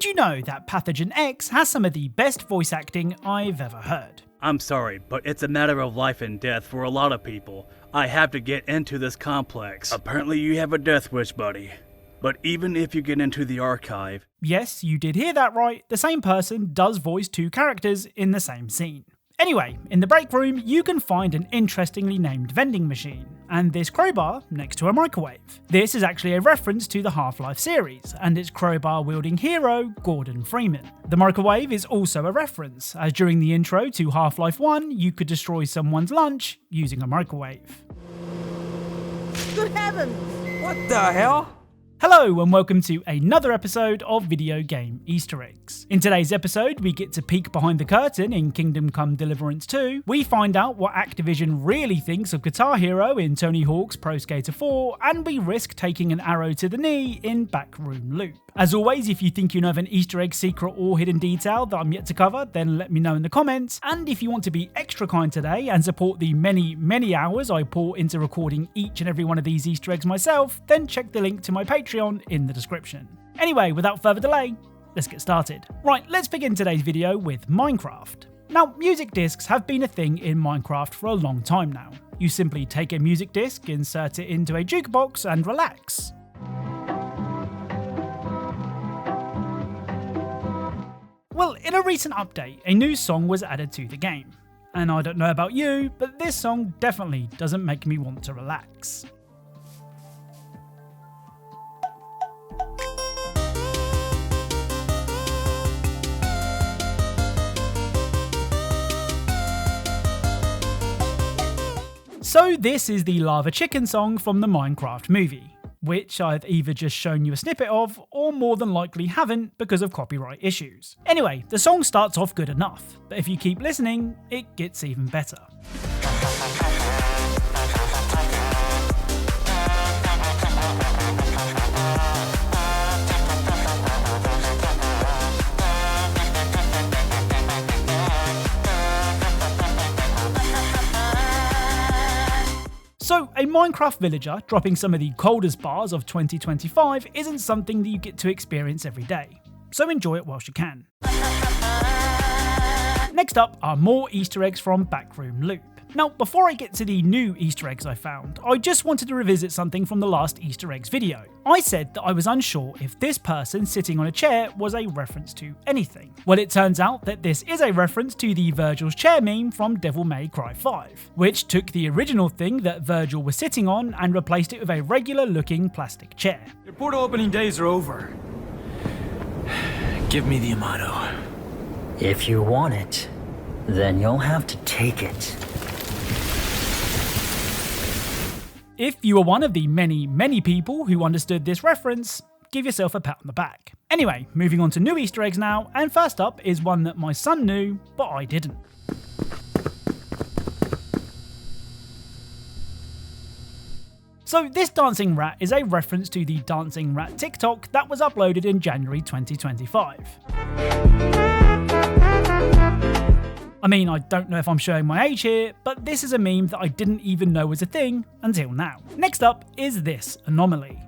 Did you know that Pathogen X has some of the best voice acting I've ever heard? I'm sorry, but it's a matter of life and death for a lot of people. I have to get into this complex. Apparently you have a death wish, buddy. But even if you get into the archive... Yes, you did hear that right. The same person does voice two characters in the same scene. Anyway, in the break room, you can find an interestingly named vending machine, and this crowbar next to a microwave. This is actually a reference to the Half-Life series, and its crowbar-wielding hero, Gordon Freeman. The microwave is also a reference, as during the intro to Half-Life 1, you could destroy someone's lunch using a microwave. Good heavens! What the hell? Hello and welcome to another episode of Video Game Easter Eggs. In today's episode, we get to peek behind the curtain in Kingdom Come Deliverance 2, we find out what Activision really thinks of Guitar Hero in Tony Hawk's Pro Skater 4, and we risk taking an arrow to the knee in Backroom Loop. As always, if you think you know of an Easter egg secret or hidden detail that I'm yet to cover, then let me know in the comments. And if you want to be extra kind today and support the many hours I pour into recording each and every one of these Easter eggs myself, then check the link to my Patreon in the description. Anyway, without further delay, let's get started. Right, let's begin today's video with Minecraft. Now, music discs have been a thing in Minecraft for a long time now. You simply take a music disc, insert it into a jukebox and relax. Well, in a recent update, a new song was added to the game. And I don't know about you, but this song definitely doesn't make me want to relax. So this is the Lava Chicken song from the Minecraft movie, which I've either just shown you a snippet of, or more than likely haven't because of copyright issues. Anyway, the song starts off good enough, but if you keep listening, it gets even better. So, a Minecraft villager dropping some of the coldest bars of 2025 isn't something that you get to experience every day, so enjoy it whilst you can. Next up are more Easter eggs from Backroom Loop. Now, before I get to the new Easter eggs I found, I just wanted to revisit something from the last Easter eggs video. I said that I was unsure if this person sitting on a chair was a reference to anything. Well, it turns out that this is a reference to the Virgil's chair meme from Devil May Cry 5, which took the original thing that Virgil was sitting on and replaced it with a regular looking plastic chair. Your portal opening days are over. Give me the Amato. If you want it, then you'll have to take it. If you are one of the many people who understood this reference, give yourself a pat on the back. Anyway, moving on to new Easter eggs now, and first up is one that my son knew, but I didn't. So this dancing rat is a reference to the dancing rat TikTok that was uploaded in January 2025. I mean, I don't know if I'm showing my age here, but this is a meme that I didn't even know was a thing until now. Next up is this anomaly.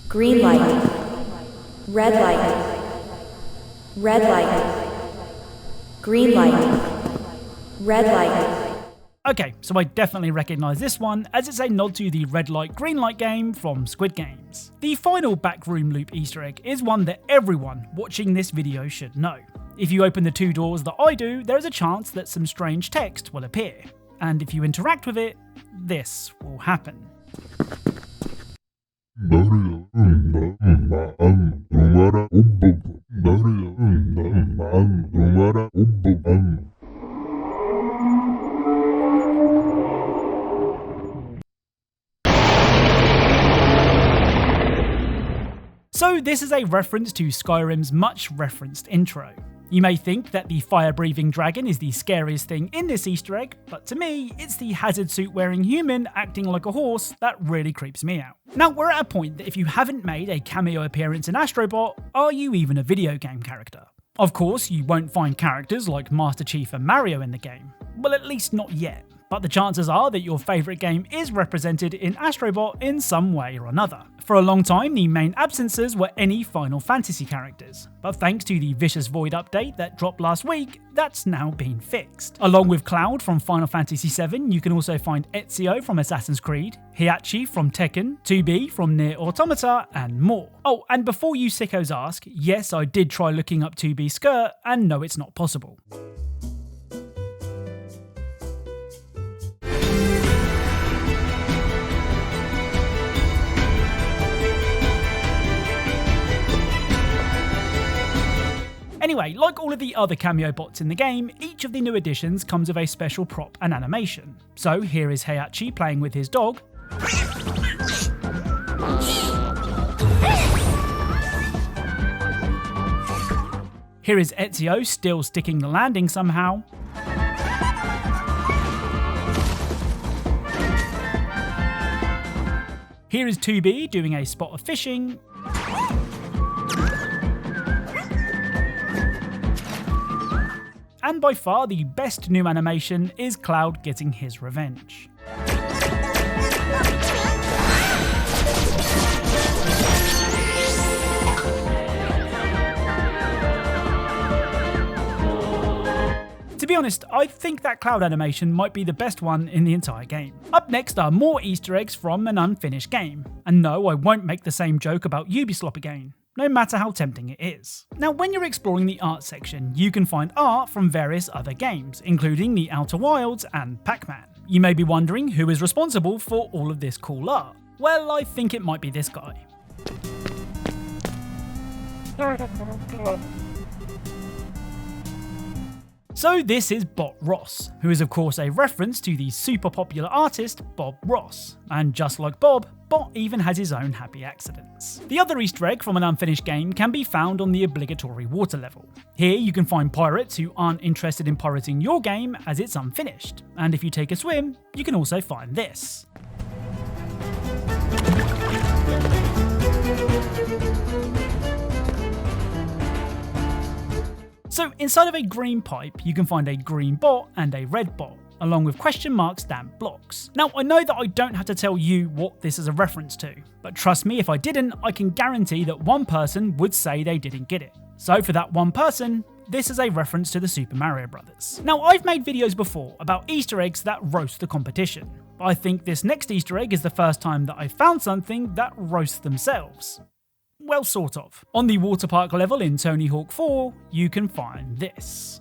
Green light, red light, red light, green light, red light. Okay, so I definitely recognise this one, as it's a nod to the red light green light game from Squid Games. The final Backroom Loop Easter egg is one that everyone watching this video should know. If you open the two doors that I do, there is a chance that some strange text will appear, and if you interact with it, this will happen. So this is a reference to Skyrim's much referenced intro. You may think that the fire-breathing dragon is the scariest thing in this Easter egg, but to me, it's the hazard suit wearing human acting like a horse that really creeps me out. Now, we're at a point that if you haven't made a cameo appearance in Astrobot, are you even a video game character? Of course, you won't find characters like Master Chief and Mario in the game. Well, at least not yet. but the chances are that your favourite game is represented in Astrobot in some way or another. For a long time, the main absences were any Final Fantasy characters, but thanks to the Vicious Void update that dropped last week, that's now been fixed. Along with Cloud from Final Fantasy VII, you can also find Ezio from Assassin's Creed, Heihachi from Tekken, 2B from Nier Automata, and more. Oh, and before you sickos ask, yes, I did try looking up 2B's skirt, and no, it's not possible. Anyway, like all of the other cameo bots in the game, each of the new additions comes with a special prop and animation. So here is Heihachi playing with his dog. Here is Ezio still sticking the landing somehow. Here is 2B doing a spot of fishing. And by far the best new animation is Cloud getting his revenge. To be honest, I think that Cloud animation might be the best one in the entire game. Up next are more Easter eggs from an unfinished game. And no, I won't make the same joke about Ubisoft again, no matter how tempting it is. Now, when you're exploring the art section, you can find art from various other games, including the Outer Wilds and Pac-Man. You may be wondering who is responsible for all of this cool art. Well, I think it might be this guy. So this is Bot Ross, who is of course a reference to the super popular artist Bob Ross. And just like Bob, Bot even has his own happy accidents. The other Easter egg from an unfinished game can be found on the obligatory water level. Here you can find pirates who aren't interested in pirating your game as it's unfinished. And if you take a swim, you can also find this. So inside of a green pipe, you can find a green bot and a red bot, along with question mark stamped blocks. Now, I know that I don't have to tell you what this is a reference to, but trust me, if I didn't, I can guarantee that one person would say they didn't get it. So for that one person, this is a reference to the Super Mario Brothers. Now, I've made videos before about Easter eggs that roast the competition, but I think this next Easter egg is the first time that I've found something that roasts themselves. Well, sort of. On the water park level in Tony Hawk 4, you can find this.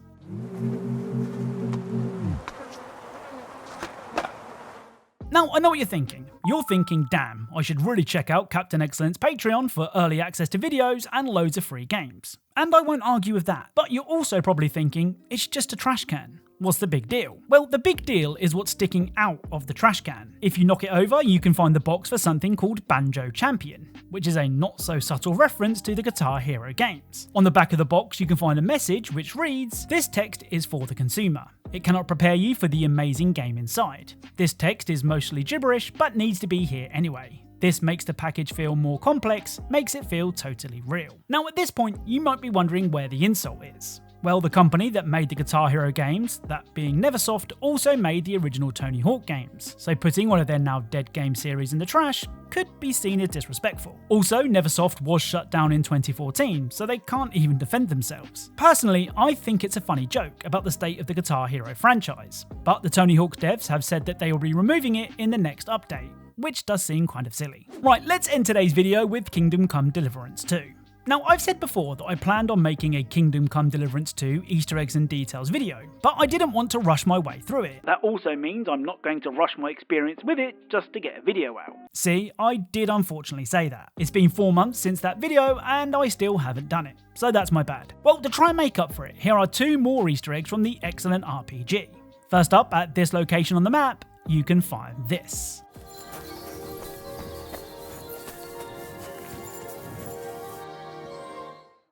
Now, I know what you're thinking. You're thinking, damn, I should really check out Captain Eggcellent's Patreon for early access to videos and loads of free games. And I won't argue with that. But you're also probably thinking, it's just a trash can. What's the big deal? Well, the big deal is what's sticking out of the trash can. If you knock it over, you can find the box for something called Banjo Champion, which is a not so subtle reference to the Guitar Hero games. On the back of the box, you can find a message which reads, "This text is for the consumer. It cannot prepare you for the amazing game inside. This text is mostly gibberish, but needs to be here anyway. This makes the package feel more complex, makes it feel totally real." Now at this point, you might be wondering where the insult is. Well, the company that made the Guitar Hero games, that being Neversoft, also made the original Tony Hawk games, so putting one of their now dead game series in the trash could be seen as disrespectful. Also, Neversoft was shut down in 2014, so they can't even defend themselves. Personally, I think it's a funny joke about the state of the Guitar Hero franchise, but the Tony Hawk devs have said that they will be removing it in the next update, which does seem kind of silly. Right, let's end today's video with Kingdom Come Deliverance 2. Now, I've said before that I planned on making a Kingdom Come Deliverance 2 Easter eggs and details video, but I didn't want to rush my way through it. That also means I'm not going to rush my experience with it just to get a video out. See, I did unfortunately say that. It's been 4 months since that video and I still haven't done it, so that's my bad. Well, to try and make up for it, here are 2 more Easter eggs from the Eggcellent RPG. First up, at this location on the map, you can find this.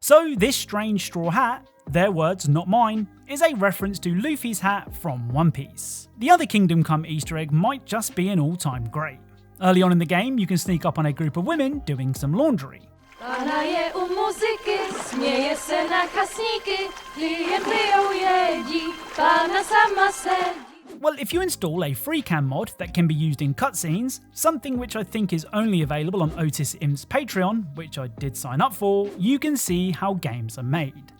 So this strange straw hat, their words not mine, is a reference to Luffy's hat from One Piece. The other Kingdom Come Easter egg might just be an all-time great. Early on in the game, you can sneak up on a group of women doing some laundry. Well, if you install a free cam mod that can be used in cutscenes, something which I think is only available on Otis Imp's Patreon, which I did sign up for, you can see how games are made.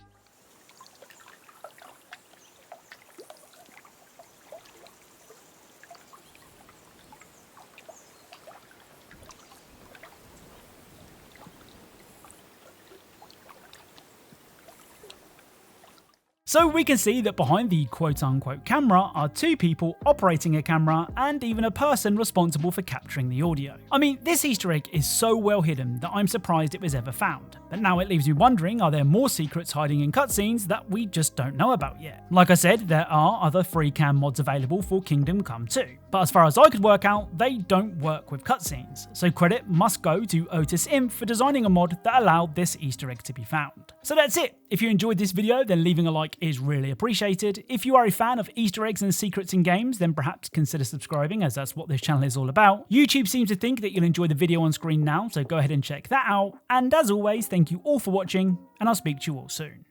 So we can see that behind the quote-unquote camera are two people operating a camera and even a person responsible for capturing the audio. I mean, this Easter egg is so well hidden that I'm surprised it was ever found. But now it leaves me wondering, are there more secrets hiding in cutscenes that we just don't know about yet? Like I said, there are other free cam mods available for Kingdom Come 2. But as far as I could work out, they don't work with cutscenes. So credit must go to Otis Imp for designing a mod that allowed this Easter egg to be found. So that's it. If you enjoyed this video, then leaving a like is really appreciated. If you are a fan of Easter eggs and secrets in games, then perhaps consider subscribing, as that's what this channel is all about. YouTube seems to think that you'll enjoy the video on screen now, so go ahead and check that out. And as always, thank you all for watching, and I'll speak to you all soon.